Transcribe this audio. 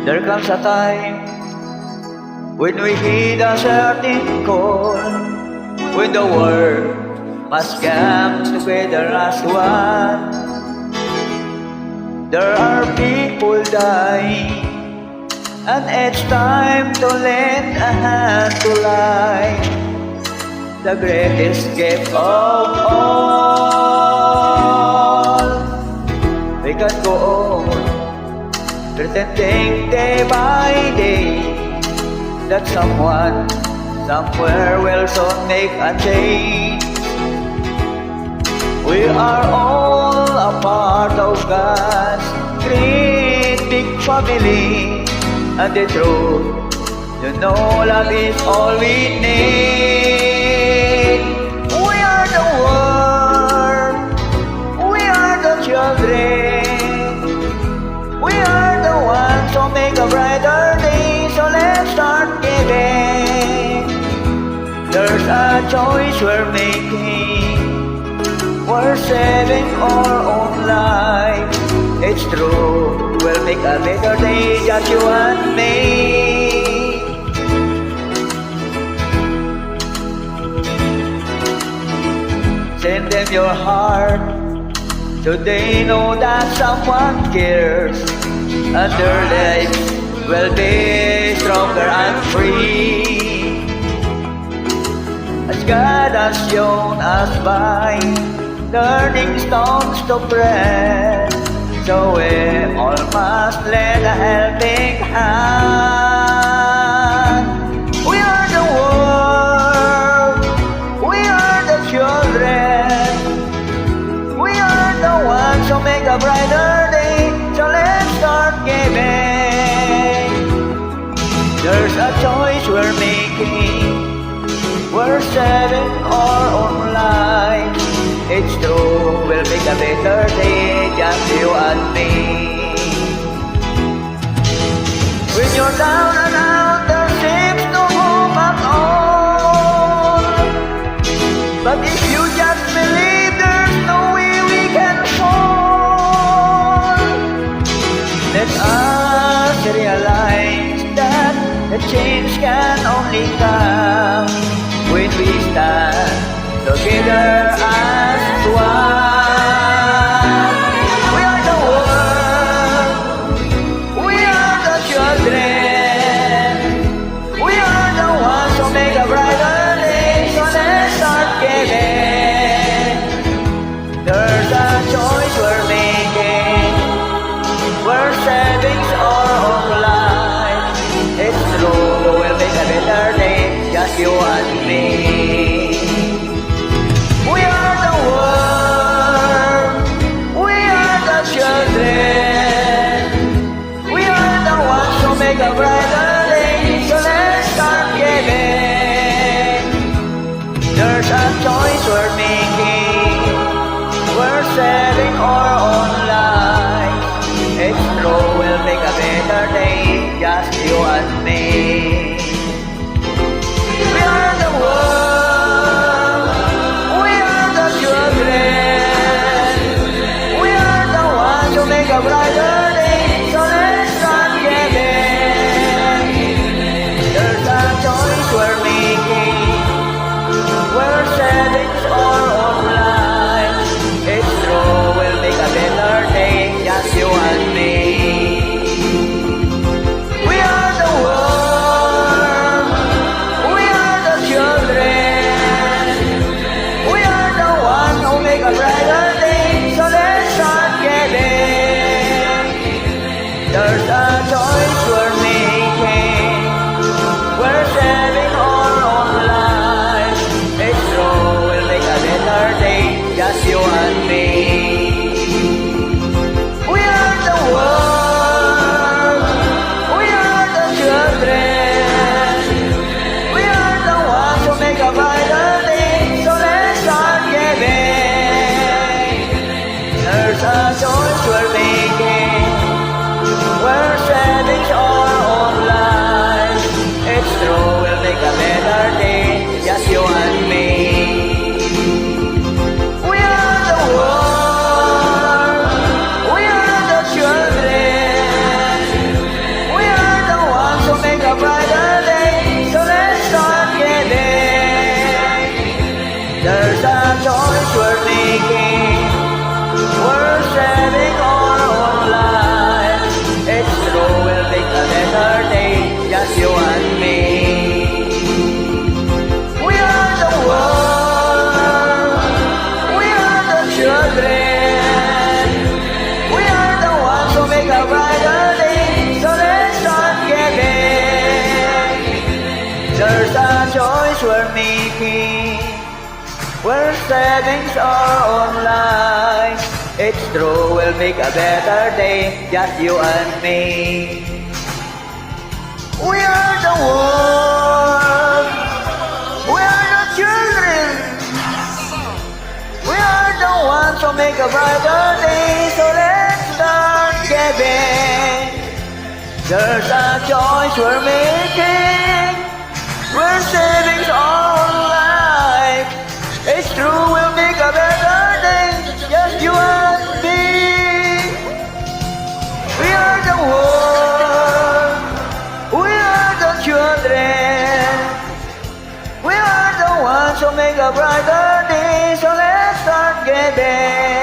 There comes a time when we heed a certain call, when the world must come together as one. There are people dying, and it's time to lend a hand to life, the greatest gift of all. We can go on pretending day by day that someone somewhere will soon make a change. We are all a part of God's great big family, and the truth, you know, love is all we need. We are the world, we are the children, we are the ones who make a brighter day, so let's start giving. There's a choice we're making, we're saving our own life. It's true, we'll make a better day, just you and me. Send them your heart, so they know that someone cares, and their lives will be stronger and free, as God has shown us by turning stones to bread. So we all must lend a helping hand. We are the world, we are the children, we are the ones who make a brighter day, so let's start giving. There's a choice we're making, we're saving our own life. It's true, we'll make a better day, just you and me. When you're down and out, there seems no hope at all, but if you just believe, there's no way we can fall. Let us realize that the change can only come when we stand together as one. We are the world, we are the children, we are the ones who make a brighter day, so let's start giving. There's a choice we're making, we're saving our own life. It's true, we'll make a better day, just you and me. We are the world, we are the children, we are the ones who make a brighter day, so let's start giving. There's a choice we're making, we're saving our own life. It's true, we'll make a better day, just you and me. We are the world, we are the children, we are the ones who make a brighter day, so let's start giving. There's a choice we're making. We're savings our own life. It's true, we'll make a better day, just you and me. We are the world. We are the children. We are the ones who make a brighter day. So let's start giving. There's a choice we're making. We're saving our life. It's true, we'll make a better day. Just you and me. We are the world. We are the children. We are the ones who make a brighter day. So let's start giving.